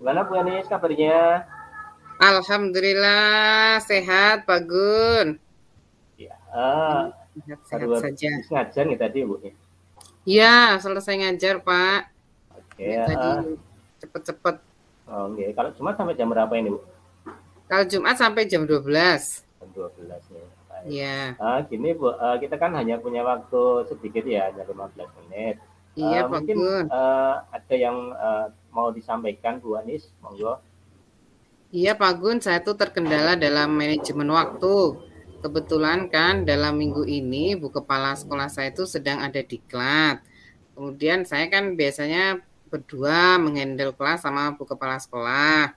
Gimana Bu Anis kabarnya? Alhamdulillah sehat Pak Gun. Ya, Sehat-sehat baru saja. habis ngajar nih tadi Bu. Ya, selesai ngajar Pak. Oke, Ini tadi cepet-cepet. oh, oke. Kalau Jumat sampai jam berapa ini Bu? Kalau Jumat sampai jam 12. Jam 12 nih. Baik. Ya, Gini Bu, kita kan hanya punya waktu sedikit ya, hanya 15 menit. iya Pak Mungkin Gun. ada yang mau disampaikan Bu Anis, monggo. Iya Pak Gun, saya tuh terkendala dalam manajemen waktu. Kebetulan kan dalam minggu ini Bu Kepala Sekolah saya itu sedang ada diklat. Kemudian saya kan biasanya berdua menghandle kelas sama Bu Kepala Sekolah.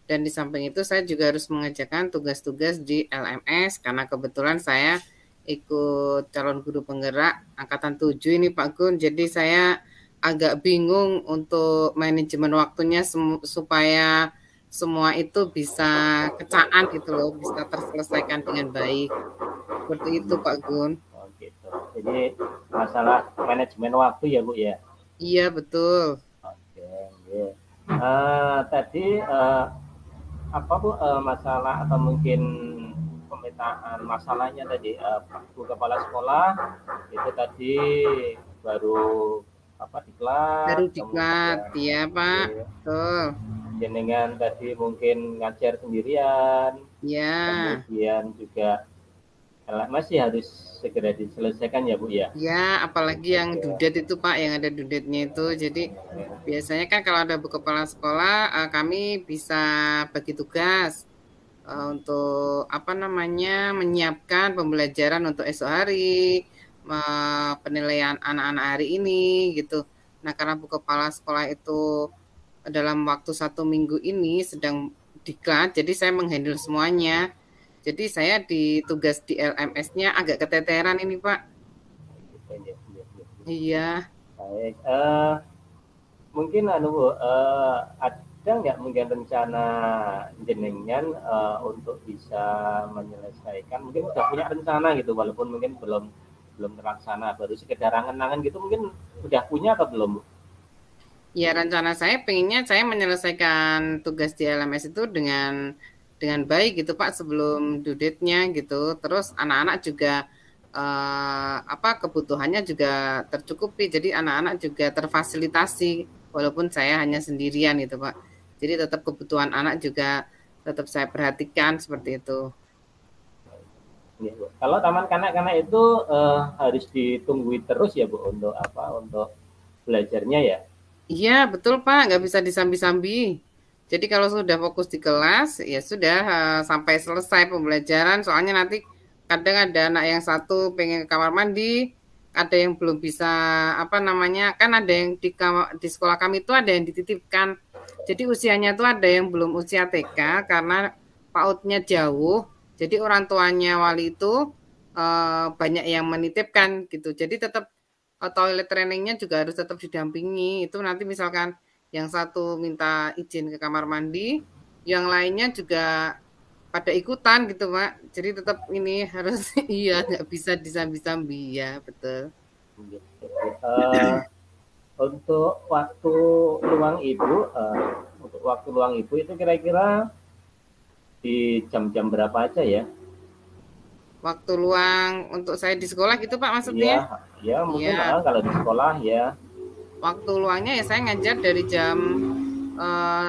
Dan di samping itu saya juga harus mengerjakan tugas-tugas di LMS karena kebetulan saya ikut calon guru penggerak angkatan 7 ini Pak Gun. Jadi saya agak bingung untuk manajemen waktunya supaya semua itu bisa kecaan gitu loh, bisa terselesaikan dengan baik. Seperti itu Pak Gun. Oh, gitu. Jadi masalah manajemen waktu ya Bu ya. Iya betul. Oke, oke. Tadi apa Bu masalah atau mungkin pemetaan masalahnya tadi Bu Kepala Sekolah itu tadi baru apa Baru diklat diklat, kemudian ya Pak. Betul. jenengan tadi mungkin ngajar sendirian Ya. kemudian juga masih harus segera diselesaikan ya Bu ya. Ya, apalagi yang Oke, dudet itu Pak, yang ada dudetnya itu. Jadi biasanya kan kalau ada bu kepala sekolah, kami bisa bagi tugas untuk apa namanya menyiapkan pembelajaran untuk esok hari, penilaian anak-anak hari ini gitu. Nah, karena bu kepala sekolah itu dalam waktu 1 minggu ini sedang diklat, jadi saya menghandle semuanya. Jadi saya di tugas di LMS-nya agak keteteran ini Pak. gitu ya, ya, ya, ya. Iya. Baik, mungkin anu Bu, ada nggak mungkin rencana jenengan untuk bisa menyelesaikan mungkin udah punya rencana gitu walaupun mungkin belum belum terlaksana baru sekedar angan-angan gitu mungkin udah punya atau belum Bu? Ya, rencana saya pengennya saya menyelesaikan tugas di LMS itu dengan baik gitu Pak sebelum due date-nya gitu. Terus anak-anak juga apa kebutuhannya juga tercukupi. Jadi anak-anak juga terfasilitasi walaupun saya hanya sendirian gitu Pak. Jadi tetap kebutuhan anak juga tetap saya perhatikan seperti itu. Ya, Bu. Kalau taman kanak-kanak itu harus ditungguin terus ya Bu untuk apa untuk belajarnya ya. Iya, betul Pak, nggak bisa disambi-sambi. Jadi kalau sudah fokus di kelas, ya sudah sampai selesai pembelajaran. Soalnya nanti kadang ada anak yang satu pengen ke kamar mandi, ada yang belum bisa apa namanya, kan ada yang di sekolah kami itu ada yang dititipkan. Jadi usianya tuh ada yang belum usia TK karena PAUD-nya jauh. Jadi orang tuanya wali itu banyak yang menitipkan gitu. Jadi tetap toilet trainingnya juga harus tetap didampingi. Itu nanti misalkan yang satu minta izin ke kamar mandi, yang lainnya juga pada ikutan gitu, Pak. Jadi tetap ini harus iya nggak bisa disambi-sambi ya, betul. Gitu. Untuk waktu luang ibu, untuk waktu luang ibu itu kira-kira di jam-jam berapa aja ya? Waktu luang untuk saya di sekolah gitu, Pak, Iya, maksudnya? ya Iya, mungkin kalau di sekolah ya. waktu luangnya ya saya ngajar dari jam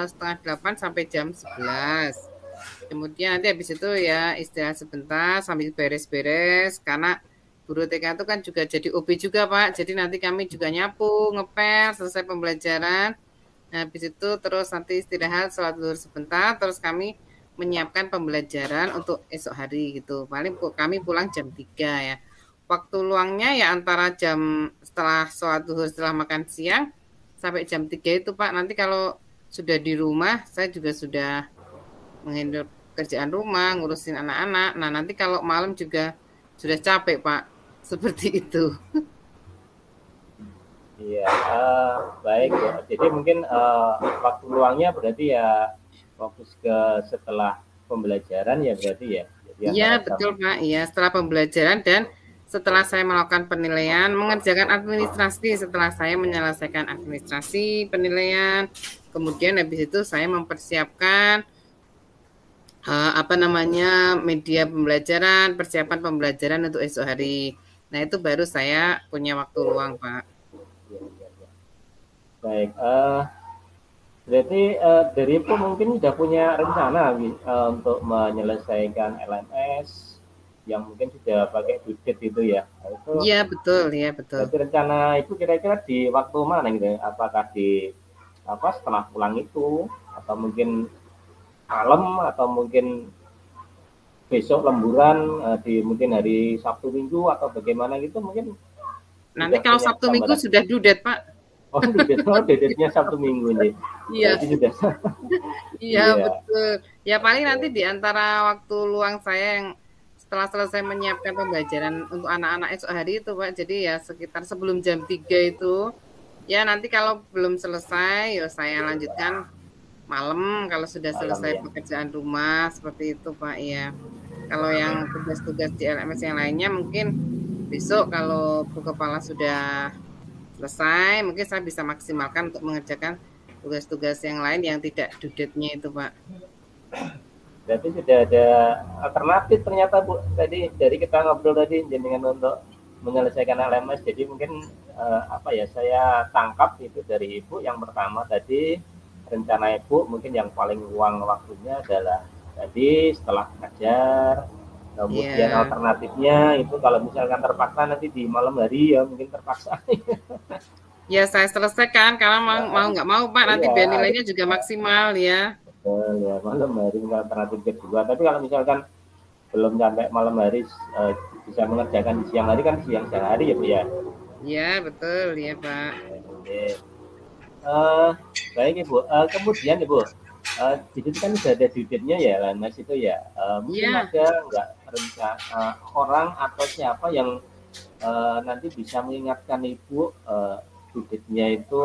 setengah 8 sampai jam 11. Kemudian nanti habis itu ya istirahat sebentar sambil beres-beres karena guru TK itu kan juga jadi OB juga Pak. Jadi nanti kami juga nyapu, ngepel, selesai pembelajaran. Nah, habis itu terus nanti istirahat, sholat zuhur sebentar, terus kami menyiapkan pembelajaran untuk esok hari gitu. Paling kami pulang jam 3 ya. Waktu luangnya ya antara jam setelah sholat zuhur, setelah makan siang, sampai jam 3 itu Pak. Nanti kalau sudah di rumah, saya juga sudah menghandle kerjaan rumah, ngurusin anak-anak. Nah, nanti kalau malam juga sudah capek, Pak. Seperti itu. Iya, baik ya. Jadi mungkin waktu luangnya berarti ya fokus ke setelah pembelajaran ya berarti ya. Jadi Iya, antara jam betul, Pak. Iya, setelah pembelajaran dan setelah saya melakukan penilaian, mengerjakan administrasi setelah saya menyelesaikan administrasi penilaian, kemudian habis itu saya mempersiapkan apa namanya media pembelajaran, persiapan pembelajaran untuk esok hari. Nah itu baru saya punya waktu luang, Pak. Ya, ya, ya. Baik, berarti dari Ibu mungkin sudah punya rencana untuk menyelesaikan LMS yang mungkin sudah pakai budget itu ya. Nah, itu Iya betul, ya betul. berarti rencana itu kira-kira di waktu mana gitu? Apakah di apa setelah pulang itu atau mungkin malam atau mungkin besok lemburan di mungkin hari Sabtu Minggu atau bagaimana gitu mungkin Nanti sudah kalau punya Sabtu Minggu gambaran. sudah due date, Pak. Oh, dedetnya Sabtu Minggu nih. Iya, Berarti sudah iya iya. betul. Ya paling nanti di antara waktu luang saya yang setelah selesai menyiapkan pembelajaran untuk anak-anak esok hari itu, Pak. Jadi ya sekitar sebelum jam 3 itu, ya nanti kalau belum selesai, ya saya lanjutkan malam kalau sudah Malam selesai ya. pekerjaan rumah, seperti itu, Pak. Ya. Kalau yang tugas-tugas di LMS yang lainnya mungkin besok kalau Bu Kepala sudah selesai, mungkin saya bisa maksimalkan untuk mengerjakan tugas-tugas yang lain yang tidak due date-nya itu, Pak. Berarti sudah ada alternatif ternyata Bu. Tadi dari kita ngobrol tadi jenengan untuk menyelesaikan LMS. Jadi mungkin apa ya saya tangkap itu dari Ibu yang pertama tadi rencana Ibu mungkin yang paling luang waktunya adalah tadi setelah ngajar. Kemudian Iya. alternatifnya itu kalau misalkan terpaksa nanti di malam hari ya mungkin terpaksa. Ya, saya selesaikan karena mau mau nggak mau, Pak, nanti Iya, biar harus nilainya juga maksimal ya. ya malam hari alternatif kedua. Tapi kalau misalkan belum sampai malam hari bisa mengerjakan di siang hari kan siang hari ya Bu ya. Iya, betul ya, Pak. Oke. Uh, baik Ibu. Kemudian Ibu, di situ kan sudah ada due ya LMS itu ya. Mungkin Iya. ada nggak rencana orang atau siapa yang nanti bisa mengingatkan Ibu due itu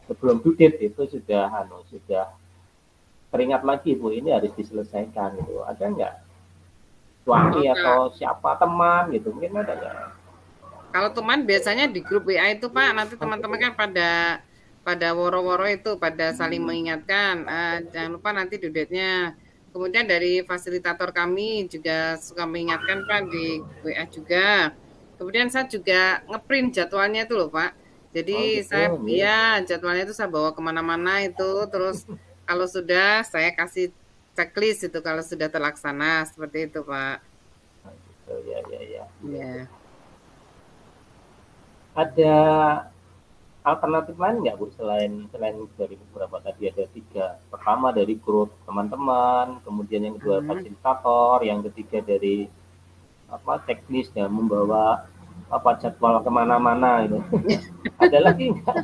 sebelum due itu sudah teringat lagi Bu ini harus diselesaikan gitu. Ada nggak suami Oh, atau siapa teman gitu mungkin ada nggak? kalau teman biasanya di grup WA itu, Pak, nanti Oh teman-teman gitu. kan pada woro-woro itu, pada saling mengingatkan. Jangan lupa nanti due date-nya. Kemudian dari fasilitator kami juga suka mengingatkan, Pak, di WA juga. Kemudian saya juga ngeprint jadwalnya itu loh, Pak. Jadi Oh gitu saya, ya. ya jadwalnya itu saya bawa kemana-mana itu. Terus kalau sudah saya kasih checklist itu kalau sudah terlaksana seperti itu, Pak. Oh, gitu ya ya ya. Ya. Ada alternatif lain nggak Bu selain selain dari beberapa tadi ada tiga. Pertama dari grup teman-teman, kemudian yang kedua Hmm. fasilitator, yang ketiga dari apa teknis dan membawa apa jadwal kemana-mana itu. Ada lagi nggak?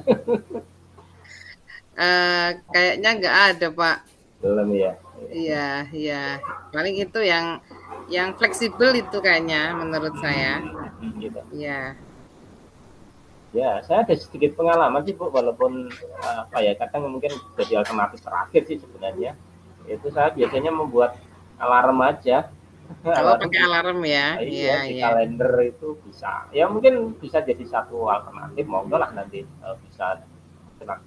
Kayaknya nggak ada, Pak. Belum ya. Iya, iya. Paling itu yang fleksibel itu kayaknya menurut saya. Gitu. Iya. Ya, saya ada sedikit pengalaman sih Bu, walaupun apa ya kadang mungkin jadi alternatif terakhir sih sebenarnya. Itu saya biasanya membuat alarm aja, Oh, alarm pakai di alarm ya. Iya, iya di iya. kalender itu bisa. Ya mungkin bisa jadi satu alternatif, mau enggak lah nanti bisa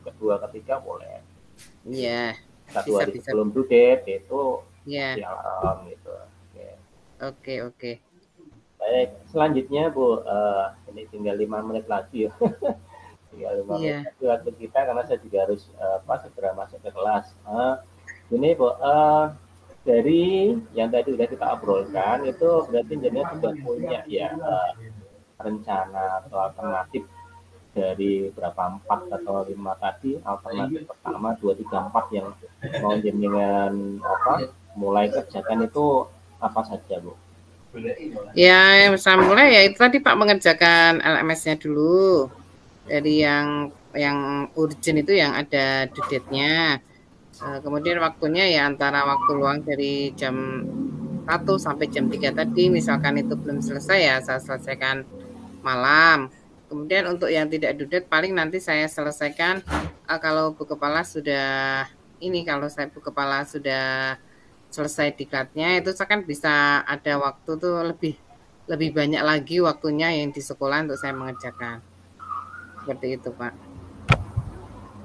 kedua ketiga boleh. Iya. Satu Bisa, hari bisa. sebelum due date itu Iya. kasih alarm gitu. Oke. Oke, oke. Baik, selanjutnya Bu, ini tinggal 5 menit lagi ya. Tinggal 5 menit Iya. lagi waktu kita karena saya juga harus segera masuk ke kelas. Ini Bu, dari yang tadi sudah kita obrolkan itu berarti jadinya sudah punya ya rencana atau alternatif dari berapa 4 atau 5 tadi alternatif pertama 2, 3, 4 yang mau dengan apa mulai kerjakan itu apa saja Bu? Ya, yang saya mulai ya itu tadi Pak mengerjakan LMS-nya dulu. Dari yang urgent itu yang ada due date-nya. Kemudian waktunya ya antara waktu luang dari jam 1 sampai jam 3 tadi, misalkan itu belum selesai ya saya selesaikan malam. Kemudian untuk yang tidak due date paling nanti saya selesaikan kalau Bu Kepala sudah kalau saya Bu Kepala sudah selesai diklatnya itu saya kan bisa ada waktu tuh lebih lebih banyak lagi waktunya yang di sekolah untuk saya mengerjakan. Seperti itu, Pak.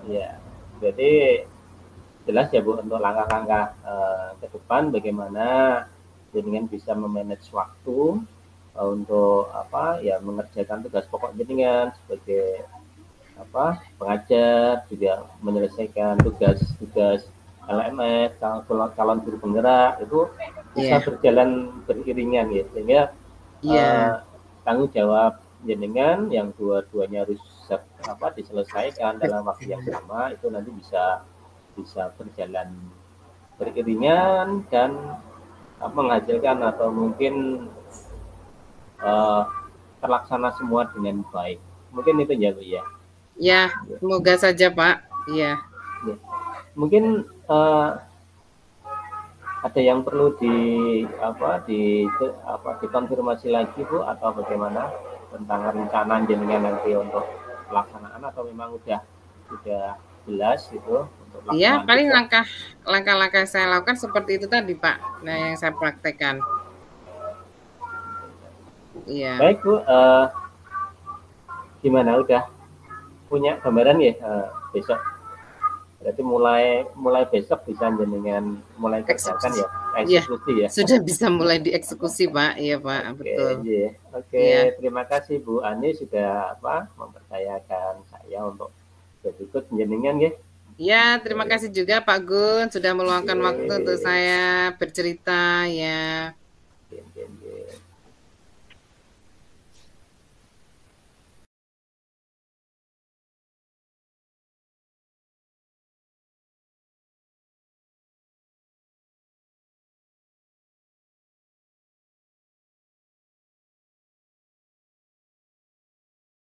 Iya, berarti jelas ya Bu untuk langkah-langkah ke depan bagaimana jenengan bisa memanage waktu untuk apa ya mengerjakan tugas pokok jenengan sebagai apa pengajar, juga menyelesaikan tugas-tugas LMS, calon guru penggerak itu bisa Iya, berjalan beriringan ya, sehingga iya, tanggung jawab jenengan yang dua-duanya harus apa diselesaikan dalam waktu yang sama itu nanti bisa bisa berjalan beriringan dan menghasilkan atau mungkin uh, terlaksana semua dengan baik. Mungkin itu ya Bu ya. ya, semoga saja, Pak. Iya. Ya. Mungkin ada yang perlu dikonfirmasi lagi Bu atau bagaimana tentang rencana jenengan nanti untuk pelaksanaan atau memang udah jelas gitu untuk Iya, pelaksanaan paling tugas. langkah-langkah yang saya lakukan seperti itu tadi, Pak. Nah, yang saya praktekkan. Iya. Baik Bu, gimana udah punya gambaran ya besok? Berarti mulai besok bisa jenengan mulai kerjakan Eksekusi. ya, Iya, eksekusi ya. sudah bisa mulai dieksekusi, Pak. Iya, Pak, Oke, betul. iya. Oke, Iya. terima kasih Bu Ani sudah mempercayakan saya untuk ikut jenengan ya. Iya, terima kasih juga Pak Gun sudah meluangkan waktu untuk Oke. saya bercerita ya. Oke, oke.